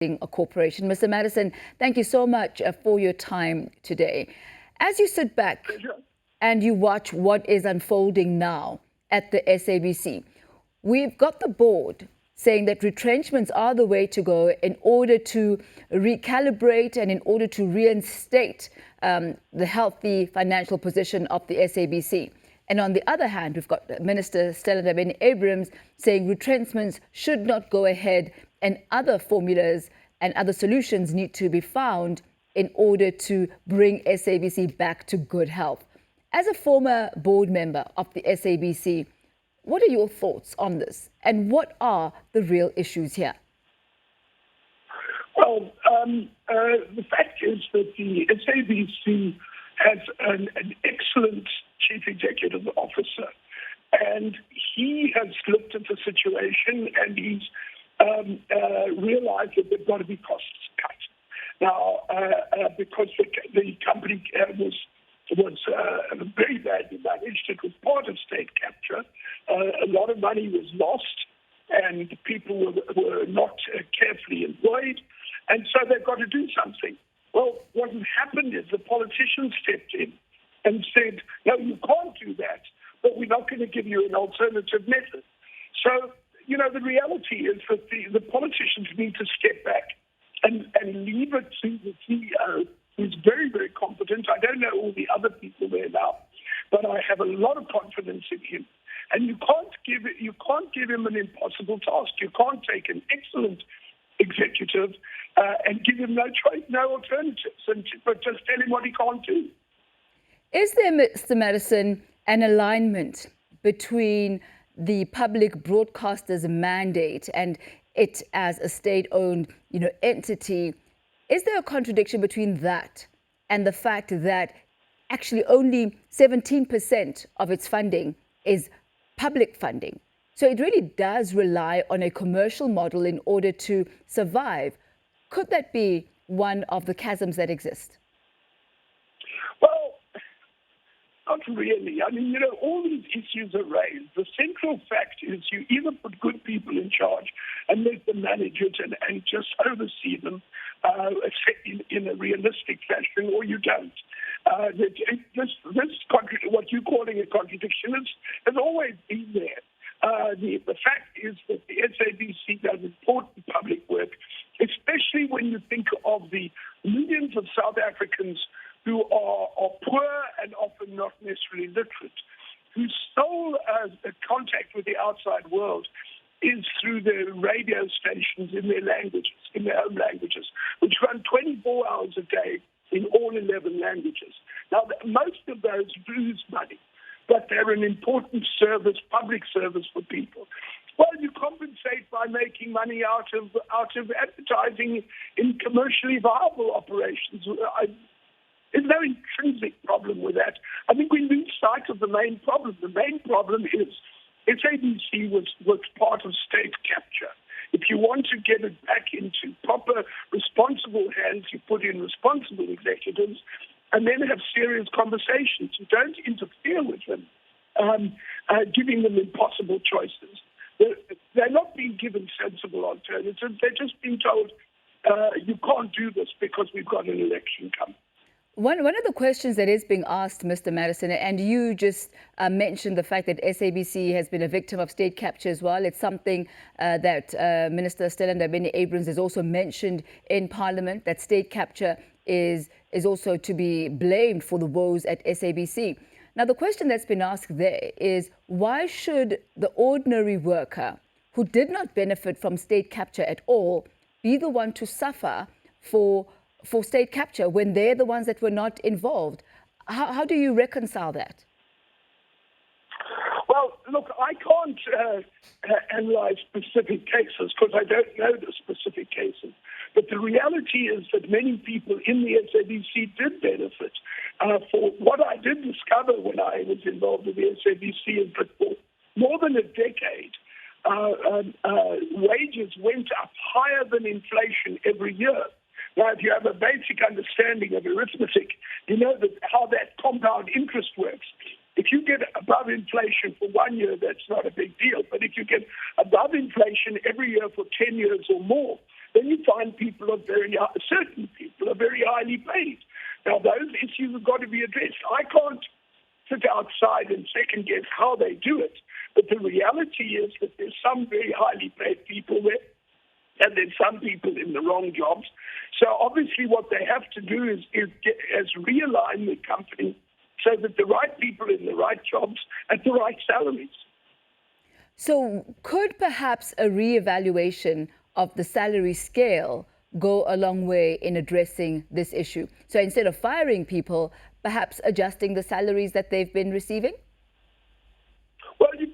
a corporation. Mr. Mattison, thank you so much for your time today. As you sit back and you watch what is unfolding now at the SABC, we've got the board saying that retrenchments are the way to go in order to recalibrate and in order to reinstate the healthy financial position of the SABC. And on the other hand, we've got Minister Stella Ndabeni-Abrahams saying retrenchments should not go ahead and other formulas and other solutions need to be found in order to bring SABC back to good health. As a former board member of the SABC, what are your thoughts on this? And what are the real issues here? Well, the fact is that the SABC has an excellent chief executive officer, and he has looked at the situation and he's realized that there's got to be costs cut. Now, because the company was very badly managed, it was part of state capture. A lot of money was lost, and people were not carefully employed, and so they've got to do something. Well, what has happened is the politicians stepped in and said, no, you can't do that, but we're not going to give you an alternative method. So, you know, the reality is that the politicians need to step back and leave it to the CEO, who's very, very competent. I don't know all the other people there now, but I have a lot of confidence in him. And you can't give him an impossible task. You can't take an excellent executive and give him no choice, no alternatives, but just tell him what he can't do. Is there, Mr. Mattison, an alignment between the public broadcaster's mandate and it as a state-owned, entity? Is there a contradiction between that and the fact that actually only 17% of its funding is public funding? So it really does rely on a commercial model in order to survive. Could that be one of the chasms that exist? Well, not really. I mean, all these issues are raised. The central fact is you either put good people in charge and let them manage it and just oversee them in a realistic fashion, or you don't. What you're calling a contradiction has always been there. The fact is that the SABC does important public work, especially when you think of the millions of South Africans who are poor and often not necessarily literate, whose sole contact with the outside world is through the radio stations in their languages, in their home languages, which run 24 hours a day in all 11 languages. Now, most of those lose money, but they're an important service, public service for people. Well, you compensate by making money out of advertising in commercially viable operations. There's no intrinsic problem with that. I think we lose sight of the main problem. The main problem is SABC was part of state capture. If you want to get it back into proper, responsible hands, you put in responsible executives and then have serious conversations. You don't interfere with them, giving them impossible choices. They're not being given sensible alternatives. They're just being told, you can't do this because we've got an election coming. One of the questions that is being asked, Mr. Mattison, and you just mentioned the fact that SABC has been a victim of state capture as well. It's something that Minister Stella Ndabeni-Abrahams has also mentioned in Parliament, that state capture is also to be blamed for the woes at SABC. Now, the question that's been asked there is, why should the ordinary worker who did not benefit from state capture at all be the one to suffer for state capture when they're the ones that were not involved? How do you reconcile that? Well, look, I can't analyze specific cases because I don't know the specific cases. But the reality is that many people in the SABC did benefit. For what I did discover when I was involved in the SABC is that for more than a decade, wages went up higher than inflation every year. Now, if you have a basic understanding of arithmetic, you know how that compound interest works. If you get above inflation for 1 year, that's not a big deal. But if you get above inflation every year for 10 years or more, then you find certain people are very highly paid. Now, those issues have got to be addressed. I can't sit outside and second guess how they do it, but the reality is that there's some very highly paid people there, and there's some people in the wrong jobs. So obviously what they have to do is realign the company so that the right people in the right jobs at the right salaries. So could perhaps a reevaluation of the salary scale go a long way in addressing this issue? So instead of firing people, perhaps adjusting the salaries that they've been receiving? Well, you've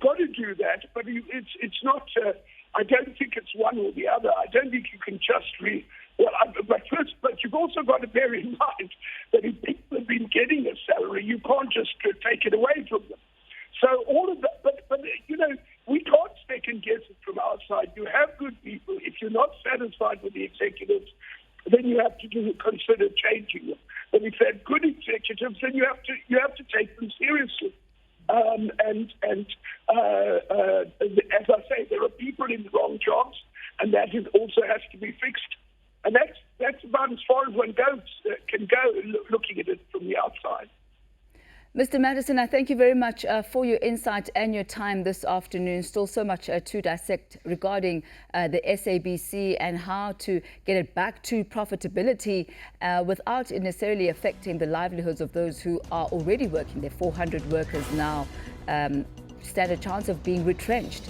got to do that, but it's not. I don't think it's one or the other. I don't think you can just but you've also got to bear in mind that if people have been getting a salary, you can't just take it away from them. So all of that, but we can't second guess it from our side. You have good people. If you're not satisfied with the executives, then you have to consider changing them. But if they're good executives, then you have to take them seriously. As I say, there are people in the wrong jobs, and that also has to be fixed. And that's about as far as one can go looking at it from the outside. Mr. Mattison, I thank you very much for your insight and your time this afternoon. Still so much to dissect regarding the SABC and how to get it back to profitability without it necessarily affecting the livelihoods of those who are already working there. 400 workers now stand a chance of being retrenched.